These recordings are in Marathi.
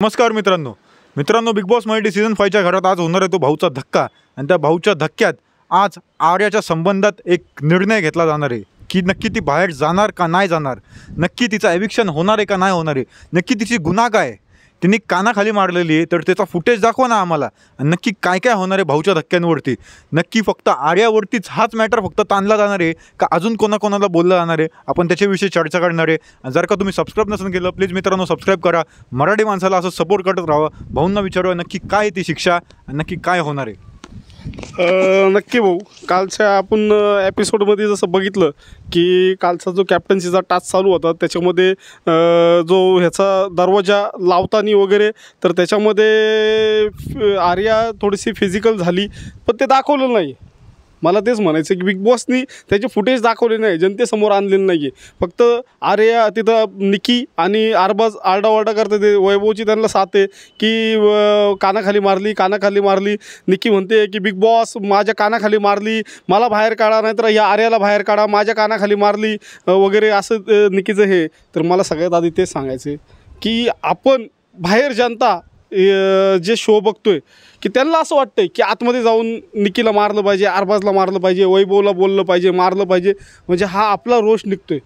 नमस्कार मित्रांनो बिग बॉस मराठी सीझन 5च्या घरात आज होणार आहे तो भाऊचा धक्का आणि त्या भाऊच्या धक्क्यात आज आर्याच्या संबंधात एक निर्णय घेतला जाणार आहे की नक्की ती बाहेर जाणार का नाही जाणार, नक्की तिचं एविक्शन होणार आहे का नाही होणार आहे, नक्की तिची गुन्हा काय, तिने कानाखाली मारलेली आहे तर त्याचा फुटेज दाखवा ना आम्हाला, आणि नक्की काय काय होणार आहे भाऊच्या धक्क्यांवरती, नक्की फक्त आर्यावरतीच हाच मॅटर फक्त ताणला जाणार आहे का अजून कोणाकोणाला बोललं जाणार आहे, आपण त्याच्याविषयी चर्चा करणार आहे. आणि जर का तुम्ही सबस्क्राईब नसेल केलं प्लीज मित्रांनो सबस्क्राईब करा, मराठी माणसाला असं सपोर्ट करत राहा, भाऊंना विचारूया नक्की काय ती शिक्षा आणि नक्की काय होणार आहे. नक्की भाऊ, कालच्या आपण एपिसोडमध्ये जसं बघितलं की कालचा जो कॅप्टन्सीचा टास्क चालू होता त्याच्यामध्ये जो ह्याचा दरवाजा लावताना वगैरे तर त्याच्यामध्ये आर्या थोडीशी फिजिकल झाली पण ते दाखवलं नाही. मला तेच म्हणायचं की बिग बॉसनी त्याचे फुटेज दाखवले नाही, जनतेसमोर आणलेलं नाही आहे. फक्त आर्या तिथं निकी आणि अरबाज आरडाओरडा करते, ते वैभवची त्यांना साथ आहे की कानाखाली मारली. निकी म्हणते की बिग बॉस माझ्या कानाखाली मारली, मला बाहेर काढा, नाहीतर या आर्याला बाहेर काढा, माझ्या कानाखाली मारली वगैरे असं निकीचं हे. तर मला सगळ्यात आधी तेच सांगायचं की आपण बाहेर जनता जे शो बघतोय की त्यांना असं वाटतंय की आतमध्ये जाऊन निकीला मारलं पाहिजे, अरबाजला मारलं पाहिजे, वैभवला बोललं पाहिजे, मारलं पाहिजे, म्हणजे हा आपला रोष निघतोय.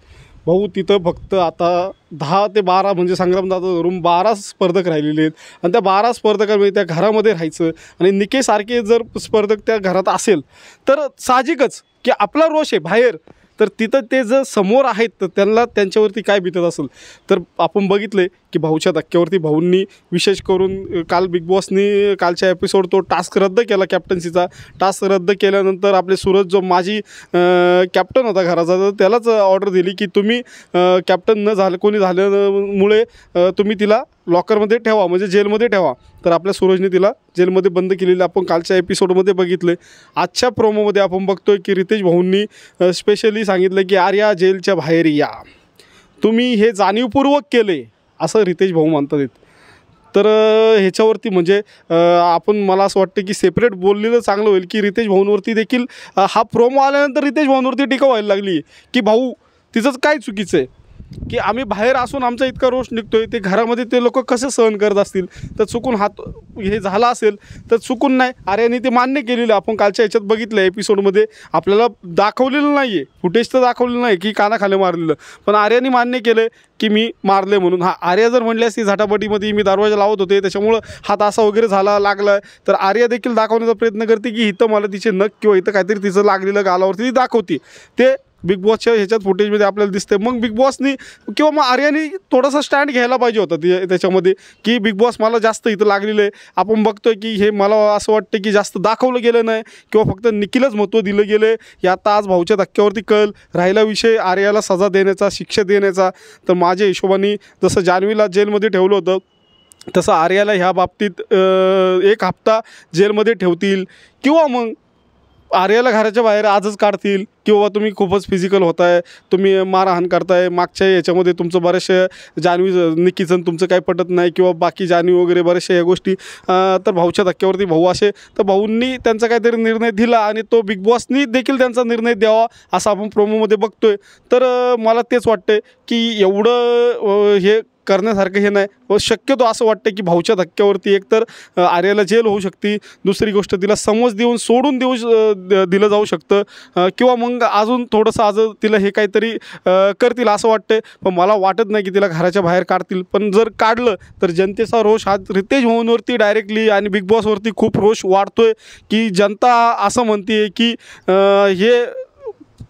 भाऊ तिथं फक्त आता 10 ते 12 म्हणजे संग्रामदादा धरून 12 स्पर्धक राहिलेले आहेत आणि त्या 12 स्पर्धकांमध्ये त्या घरामध्ये राहायचं आणि निकेसारखे जर स्पर्धक त्या घरात असेल तर साहजिकच की आपला रोष आहे बाहेर. तर तिथं ते जर समोर आहेत तर त्यांच्यावरती काय बितत असेल. तर आपण बघितले की भाऊच्या धक्क्यावरती भाऊंनी विशेष करून काल बिग बॉसनी कालच्या एपिसोड तो टास्क रद्द केला, कॅप्टन्सीचा टास्क रद्द केल्यानंतर आपले सूरज जो माजी कॅप्टन होता घराचा तर त्यालाच ऑर्डर दिली की तुम्ही कॅप्टन न झालं कोणी झाल्यामुळे तुम्ही तिला लॉकरमध्ये ठेवा, म्हणजे जेलमध्ये ठेवा. तर आपल्या सूरजने तिला जेलमध्ये बंद केलेलं आपण कालच्या एपिसोडमध्ये बघितलं. आजच्या प्रोमोमध्ये आपण बघतोय की रितेश भाऊंनी स्पेशली सांगितलं की आर्या जेलच्या बाहेर या, तुम्ही हे जाणीवपूर्वक केले असं रितेश भाऊ म्हणतात. तर ह्याच्यावरती म्हणजे आपण मला असं वाटतं की सेपरेट बोललेलं चांगलं होईल की रितेश भाऊंवरती देखील हा प्रोमो आल्यानंतर रितेश भाऊंवरती टीका व्हायला लागली की भाऊ तिचंच काय चुकीचं आहे की आम्ही बाहेर असून आमचा इतका रोष निघतोय, ते घरामध्ये ते लोक कसे सहन करत असतील. तर चुकून हात हे झाला असेल तर चुकून नाही, आर्याने ते मान्य केलेलं आपण कालच्या ह्याच्यात बघितलं एपिसोडमध्ये. आपल्याला दाखवलेलं नाही आहे, फुटेज तर दाखवलेलं नाही की कानाखाली मारलेलं, पण आर्याने मान्य केलं की मी मारले म्हणून. हा आर्या जर म्हणली असती झटापटीमध्ये मी दरवाजा लावत होते त्याच्यामुळं हात असा वगैरे झाला लागला तर आर्या देखील दाखवण्याचा प्रयत्न करते की इथं मला तिचे नख किंवा इथं काहीतरी तिचं लागलेलं गालावरती ती दाखवते. ते बिग बॉसच्या ह्याच्यात फुटेजमध्ये आपल्याला दिसते. मग बिग बॉसनी किंवा मग आर्याने थोडासा स्टँड घ्यायला पाहिजे होता त्याच्यामध्ये की बिग बॉस मला जास्त इथं लागलेलं आहे. आपण बघतोय की हे मला असं वाटतं की जास्त दाखवलं गेलं नाही किंवा फक्त निकीलाच महत्त्व दिलं गेलं आहे. हे आता आज भाऊच्या धक्क्यावरती कळलं. राहिला विषय आर्याला सजा देण्याचा, शिक्षा देण्याचा. तर माझ्या हिशोबाने जसं जान्हवीला जेलमध्ये ठेवलं होतं तसं आर्याला ह्या बाबतीत 1 हप्ता जेलमध्ये ठेवतील किंवा मग आर्याला घराच्या बाहेर आजच काढतील किंवा तुम्ही खूपच फिजिकल होताय, तुम्ही मारहाण करताय, मागच्या याच्यामध्ये तुमचं बरेचसे जान्हवी निकीचं तुमचं काही पटत नाही किंवा बाकी जान्हवी वगैरे बऱ्याचशा या गोष्टी. तर भाऊच्या धक्क्यावरती भाऊ असे तर भाऊंनी त्यांचा काहीतरी निर्णय दिला आणि तो बिग बॉसनी देखील त्यांचा निर्णय द्यावा असं आपण प्रोमोमध्ये बघतोय. तर मला तेच वाटतं की एवढं हे करण्यासारखं हे नाही. व शक्यतो असं वाटतं की भाऊच्या धक्क्यावरती एकतर आर्याला जेल होऊ शकते, दुसरी गोष्ट तिला समज देऊन सोडून दिलं जाऊ शकतं किंवा मग अजून थोडंसं आज तिला हे काहीतरी करतील असं वाटतं. पण मला वाटत नाही की तिला घराच्या बाहेर काढतील. पण जर काढलं तर जनतेचा रोष हा रितेश भाऊंवरती डायरेक्टली आणि बिग बॉसवरती खूप रोष वाढतोय की जनता असं म्हणते की हे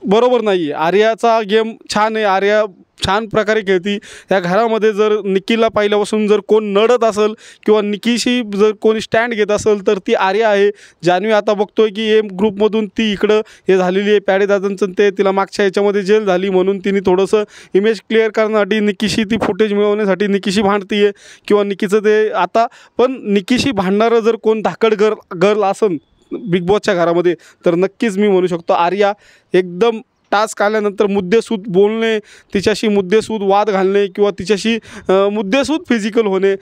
बरोबर नाही आहे. आर्याचा गेम छान आहे, आर्या छान प्रकारे खेळती. या घरामध्ये जर निकीला पहिल्यापासून जर कोण नडत असेल किंवा निकीशी जर कोणी स्टँड घेत असेल तर ती आर्या आहे. जान्हवी आता बघतोय की एम ग्रुपमधून ती इकडं हे झालेली आहे, पॅडेदादांचं ते तिला मागच्या ह्याच्यामध्ये जेल झाली म्हणून तिने थोडंसं इमेज क्लिअर करण्यासाठी निकीशी ती फुटेज मिळवण्यासाठी निकीशी भांडती आहे किंवा निकीचं ते आता. पण निकीशी भांडणारं जर कोण धाकड गर्ल असेल बिग बॉसच्या घरामध्ये तर नक्कीच मी म्हणू शकतो आर्या एकदम टास्क आल्यानंतर मुद्देसूद बोलणे, तिच्याशी मुद्देसूद वाद घालणे किंवा तिच्याशी मुद्देसूद फिजिकल होणे,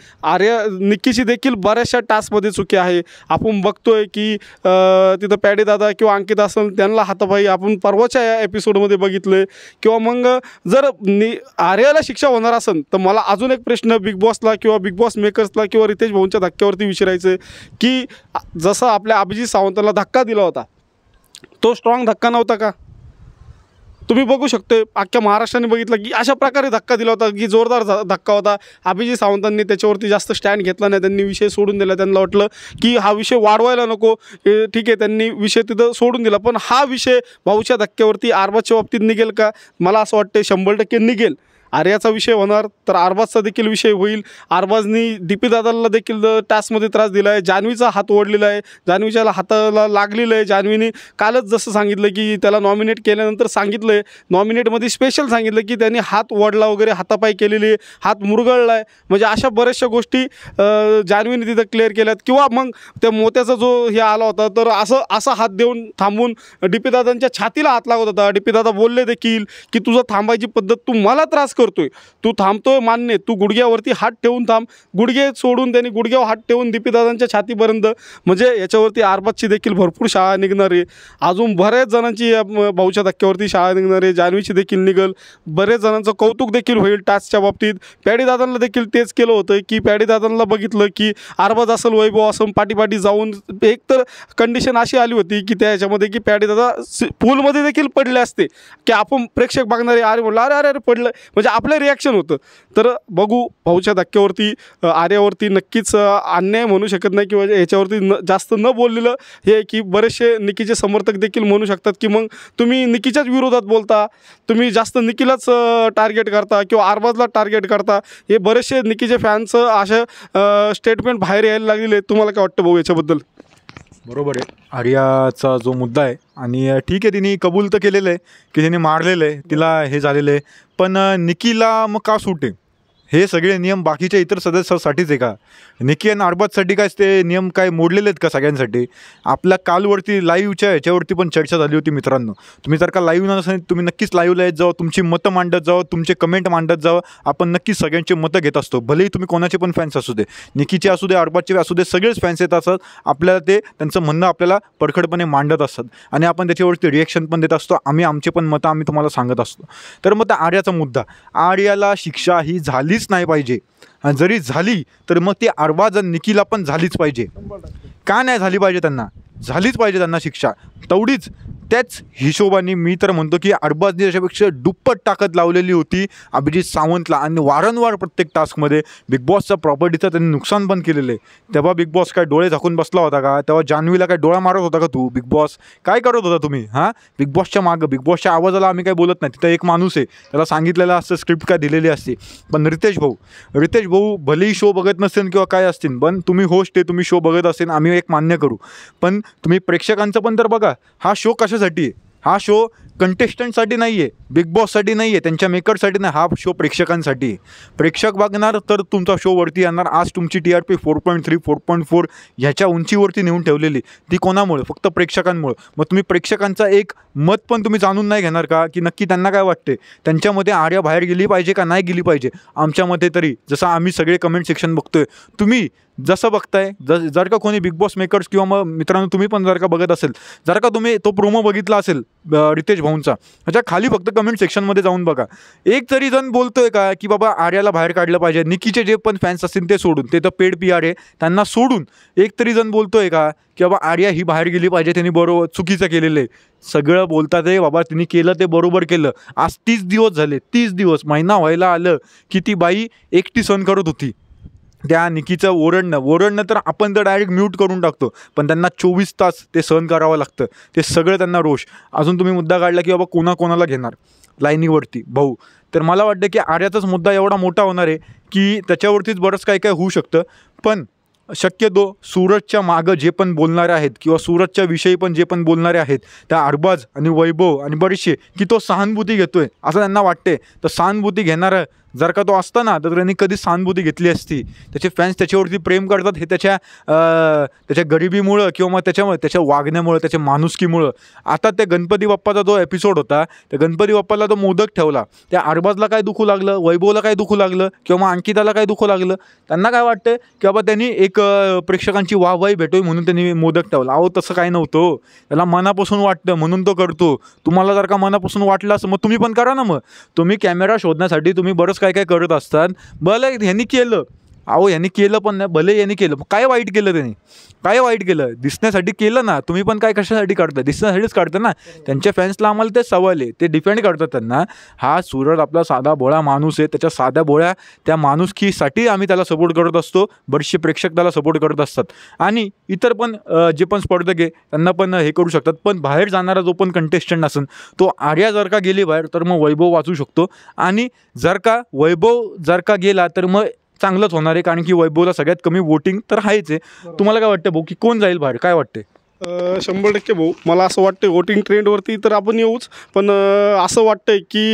निक्कीची देखील बऱ्याचशा टास्कमध्ये चुकी आहे. आपण बघतोय की तिथं पॅडी दादा किंवा अंकित असेल त्यांना हातापाई आपण परवाच्या या एपिसोडमध्ये बघितलं आहे. किंवा मग जर आर्याला शिक्षा होणार असेल तर मला अजून एक प्रश्न बिग बॉसला किंवा बिग बॉस मेकर्सला किंवा रितेश भाऊंच्या धक्क्यावरती विचारायचं आहे की जसं आपल्या अभिजित सावंतला धक्का दिला होता तो स्ट्रॉंग धक्का नव्हता का? तुम्ही बघू शकतो अख्ख्या महाराष्ट्राने बघितलं की अशा प्रकारे धक्का दिला होता की जोरदार धक्का होता. अभिजित सावंतांनी त्याच्यावरती जास्त स्टँड घेतला नाही, त्यांनी विषय सोडून दिला. त्यांना वाटलं की हा विषय वाढवायला नको, ठीक आहे, त्यांनी विषय तिथं सोडून दिला. पण हा विषय भाऊच्या धक्क्यावरती आरबाजच्या बाबतीत निघेल का? मला असं वाटतं 100% निघेल. आर्याचा विषय होणार तर आरबाजचा देखील विषय होईल. आरबाजनी डीपी दादाला देखील टास्कमध्ये त्रास दिला आहे. जान्हवीचा हात ओढलेला आहे, जान्हवीच्या हाताला लागलेलं आहे. जान्हवीने कालच जसं सांगितलं की त्याला नॉमिनेट केल्यानंतर सांगितलं आहे, नॉमिनेटमध्ये स्पेशल सांगितलं की त्यांनी हात ओढला वगैरे, हातापाय केलेली आहे, हात मुरगळला आहे. म्हणजे अशा बऱ्याचशा गोष्टी जान्हवीने तिथं क्लिअर केल्यात. किंवा मग त्या मोत्याचा जो हे आला होता तर असा हात देऊन थांबून डीपी दादांच्या छातीला हात लागत होता. डीपी दादा बोलले देखील की तुझं थांबायची पद्धत, तू मला त्रास करतोय, तू थांबतोय मान्य, तू गुडघ्यावरती हात ठेवून थांब. गुडघे सोडून त्यांनी गुडघ्यावर हात ठेवून दीपीदादांच्या छातीपर्यंत. म्हणजे याच्यावरती आरबाजची देखील भरपूर शाळा निघणार आहे. अजून बऱ्याच जणांची भाऊच्या धक्क्यावरती शाळा निघणार आहे. जान्हवीची देखील निघल. बरेच जणांचं कौतुक देखील होईल टास्कच्या बाबतीत. पॅडीदादांना देखील तेच केलं होतं की पॅडीदादांना बघितलं की आरबाज असेल, वैभव असं पाठी जाऊन एक तर कंडिशन अशी आली होती की त्याच्यामध्ये की पॅडीदादा पूलमध्ये देखील पडले असते की आपण प्रेक्षक बघणारे अरे म्हणलं अरे अरे पडलं, म्हणजे आपलं रिॲक्शन होतं. तर बघू भाऊच्या धक्क्यावरती आर्यावरती नक्कीच अन्याय म्हणू शकत नाही किंवा ह्याच्यावरती जास्त न बोललेलं हे की बरेचसे निकीचे समर्थक देखील म्हणू शकतात की मग तुम्ही निकीच्याच विरोधात बोलता, तुम्ही जास्त निकीलाच टार्गेट करता किंवा आरबाजला टार्गेट करता. हे बरेचसे निकीचे फॅन्स अशा स्टेटमेंट बाहेर यायला लागलेले. तुम्हाला काय वाटतं भाऊ याच्याबद्दल? बरोबर आहे, आर्याचा जो मुद्दा आहे आणि ठीक आहे तिने कबूल तर केलेलं आहे की तिने मारलेलं आहे, तिला हे झालेलं आहे. पण निकीला मग का सूट आहे? हे सगळे नियम बाकीच्या इतर सदस्यासाठीच आहे का? निकी आणि आरबाजसाठी काय ते नियम काय मोडलेले आहेत का सगळ्यांसाठी? आपल्या कालवरती लाईव्हच्या ह्याच्यावरती पण चर्चा झाली होती मित्रांनो. तुम्ही जर का लाईव्ह नसेल तुम्ही नक्कीच लाईव्हला येत जावं, तुमची मतं मांडत जावं, तुमचे कमेंट मांडत जावं. आपण नक्कीच सगळ्यांचे मतं घेत असतो, भलेही तुम्ही कोणाचे पण फॅन्स असू दे, निकीचे असू दे, आरबाजचे असू दे, सगळेच फॅन्स येत असतात. आपल्याला ते त्यांचं म्हणणं आपल्याला परखडपणे मांडत असतात आणि आपण त्याच्यावरती रिॲक्शन पण देत असतो. आम्ही आमचे पण मतं आम्ही तुम्हाला सांगत असतो. तर मग त्या आर्याचा मुद्दा, आर्याला शिक्षा ही झालीच नाही पाहिजे. आणि जरी झाली तर मग ती आरबाज आणि निकीला पण झालीच पाहिजे. का नाही झाली पाहिजे? त्यांना झालीच पाहिजे, त्यांना शिक्षा तेवढीच. त्याच हिशोबाने मी तर म्हणतो की आरबाजने त्याच्यापेक्षा दुप्पट ताकद लावलेली होती अभिजित सावंतला आणि वारंवार प्रत्येक टास्कमध्ये बिग बॉसचा प्रॉपर्टीचं त्यांनी नुकसान पण केलेलं आहे. तेव्हा बिग बॉस काय डोळे झाकून बसला होता का? तेव्हा जान्हवीला काय डोळा मारत होता का तू? बिग बॉस काय करत होता तुम्ही? हां, बिग बॉसच्या मागं, बिग बॉसच्या आवाजाला आम्ही काय बोलत नाही, तिथं एक माणूस आहे, त्याला सांगितलेलं असतं, स्क्रिप्ट काय दिलेली असते. पण रितेश भाऊ भलेही शो बघत नसेल किंवा काय असतील, पण तुम्ही होस्ट आहे, तुम्ही शो बघत असेल, आम्ही एक मान्य करू. पण तुम्ही प्रेक्षकांचं पण तर बघा. हा शो कशासाठी आहे? हा शो कंटेस्टंटसाठी नाही आहे, बिग बॉससाठी नाही आहे, त्यांच्या मेकरसाठी नाही. हा शो प्रेक्षकांसाठी आहे. प्रेक्षक बघणार तर तुमचा शो वरती येणार. आज तुमची TRP 4.3 4.4 ह्याच्या उंचीवरती नेऊन ठेवलेली, ती कोणामुळे? फक्त प्रेक्षकांमुळे. मग तुम्ही प्रेक्षकांचा एक मत पण तुम्ही जाणून नाही घेणार का की नक्की त्यांना काय वाटते? त्यांच्यामध्ये आर्या बाहेर गेली पाहिजे का नाही गेली पाहिजे? आमच्या मते तरी, जसं आम्ही सगळे कमेंट सेक्शन बघतोय, तुम्ही जसं बघताय, जर का कोणी बिग बॉस मेकर्स किंवा मग मित्रांनो तुम्ही पण जर का बघत असेल, जर का तुम्ही तो प्रोमो बघितला असेल रितेश भाऊंचा, ह्याच्या खाली फक्त कमेंट सेक्शनमध्ये जाऊन बघा. एक तरी जण बोलतोय का की बाबा आर्याला बाहेर काढलं पाहिजे? निकीचे जे पण फॅन्स असतील ते सोडून, ते तर पेड PR आहे, त्यांना सोडून एक तरी जण बोलतोय का की बाबा आर्या ही बाहेर गेली पाहिजे, त्यांनी बरोबर चुकीचं केलेलं आहे? सगळं बोलतात आहे बाबा, तिने केलं ते बरोबर केलं. आज 30 दिवस झाले, 30 दिवस, महिना व्हायला आलं की ती बाई एकटी सहन करत होती त्या निकीचं ओरडणं तर आपण तर डायरेक्ट म्यूट करून टाकतो, पण त्यांना 24 तास ते सहन करावं लागतं. ते सगळं त्यांना रोष. अजून तुम्ही मुद्दा काढला की बाबा कोणाला घेणार लाईनीवरती भाऊ, तर मला वाटतं की आर्याचाच मुद्दा एवढा मोठा होणार आहे की त्याच्यावरतीच बरंच काय होऊ शकतं. पण शक्यतो सूरजच्या मागं जे पण बोलणारे आहेत किंवा सूरजच्या विषयी पण जे पण बोलणारे आहेत, त्या आरबाज आणि वैभव आणि बरेचसे, की तो सहानुभूती घेतोय असं त्यांना वाटते. तर सहानुभूती घेणारं जर का तो असता ना तर त्यांनी कधीच सहानुभूती घेतली असती. त्याचे फॅन्स त्याच्यावरती प्रेम करतात हे त्याच्या गरिबीमुळं किंवा मग त्याच्या वागण्यामुळं, त्याच्या माणुसकीमुळं. आता त्या गणपती बाप्पाचा जो एपिसोड होता, त्या गणपती बाप्पाला तो मोदक ठेवला, त्या अरबाजला काय दुखू लागलं, वैभवला काय दुखू लागलं किंवा मग अंकिताला काय दुखू लागलं. त्यांना काय वाटतं की बाबा त्यांनी एक प्रेक्षकांची वाहवाही भेटोय म्हणून त्यांनी मोदक ठेवला. अहो तसं काय नव्हतं. त्याला मनापासून वाटतं म्हणून तो करतो. तुम्हाला जर का मनापासून वाटलं असं मग तुम्ही पण करा ना. मग तुम्ही कॅमेरा शोधण्यासाठी तुम्ही बरंच काय काय करत असतात. भले ह्यांनी केलं, अहो यांनी केलं पण नाही, भले यांनी केलं, काय वाईट केलं त्यांनी, काय वाईट केलं? दिसण्यासाठी केलं ना. तुम्ही पण काय कशासाठी काढता? दिसण्यासाठीच काढता ना. त्यांच्या फॅन्सला आम्हाला ते सवाल आहे, ते डिपेंड करतात त्यांना. हा सूरज आपला साधा भोळा माणूस आहे, त्याच्या साध्या भोळ्या त्या माणुसकीसाठी आम्ही त्याला सपोर्ट करत असतो. बरेचसे प्रेक्षक त्याला सपोर्ट करत असतात आणि इतर पण जे पण स्पर्धक आहे त्यांना पण हे करू शकतात. पण बाहेर जाणारा जो पण कंटेस्टंट असेल तो आर्या जर का गेली बाहेर तर मग वैभव वाचू शकतो. आणि जर का वैभव जर का गेला तर मग चांगलंच होणार आहे, कारण की वैभवला सगळ्यात कमी वोटिंग तर आहेच आहे. तुम्हाला काय वाटतं भाऊ की कोण जाईल बाहेर, काय वाटते? 100% भाऊ, मला असं वाटतं वोटिंग ट्रेंडवरती तर आपण येऊच, पण असं वाटतंय की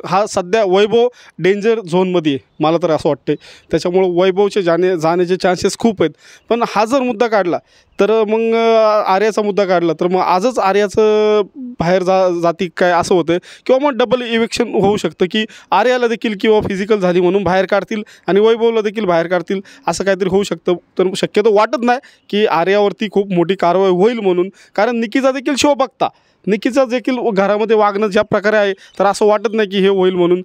हा सध्या वैभव डेंजर झोनमध्ये आहे, मला तर असं वाटतंय. त्याच्यामुळं वैभवचे जाण्याचे चान्सेस खूप आहेत. पण हा जर मुद्दा काढला तर मग आर्याचा मुद्दा काढला तर मग आजच आर्याचं बाहेर जाती काय असं होतं, किंवा मग डबल इव्हेक्शन होऊ शकतं की आर्याला देखील किंवा फिजिकल झाली म्हणून बाहेर काढतील आणि वैभवला देखील बाहेर काढतील, असं काहीतरी होऊ शकतं. तर शक्यतो वाटत नाही की आर्यावरती खूप मोठी कारवाई होईल म्हणून, कारण निकीचा देखील शो बघता, निकीचा देखील घरामध्ये वागणं ज्या प्रकारे आहे तर असं वाटत नाही की हे होईल म्हणून.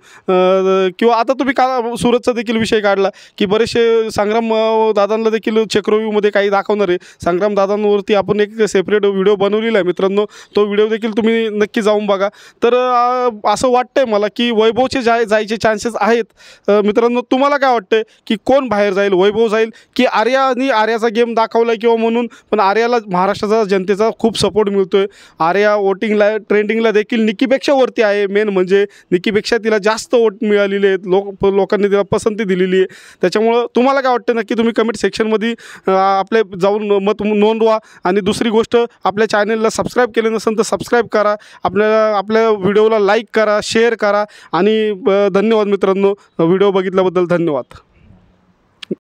किंवा आता तुम्ही सूरजचा देखील विषय काढला की बरेचसे संग्राम दादांना देखील चक्रव्यूमध्ये काही दाखवणार आहे. संग्राम दादांवरती आपण एक सेपरेट व्हिडिओ बनवलेला आहे मित्रांनो, तो व्हिडिओ देखील तुम्ही नक्की जाऊन बघा. तर असं वाटतंय मला की वैभवचे जायचे चान्सेस आहेत. मित्रांनो तुम्हाला काय वाटतंय की कोण बाहेर जाईल, वैभव जाईल की आर्यानी आर्याचा गेम दाखवला किंवा म्हणून? पण आर्याला महाराष्ट्राचा जनतेचा खूप सपोर्ट मिळतो आहे. आर्या वोटिंगला ट्रेंडिंगला देखील निकीपेक्षा वरती आहे. मेन म्हणजे निकीपेक्षा तिला जास्त वोट मिळालेले आहेत, लोकांनी तिला पसंती दिलेली आहे. त्याच्यामुळं तुम्हाला काय वाटतं नक्की तुम्ही कमेंट सेक्शनमध्ये आपले जाऊन मत नोंदवा. आणि दुसरी गोष्ट, आपल्या चॅनलला सबस्क्राईब केले नसेल तर सबस्क्राईब करा, आपल्या व्हिडिओला लाईक करा, शेअर करा. आणि धन्यवाद मित्रांनो, व्हिडिओ बघितल्याबद्दल धन्यवाद.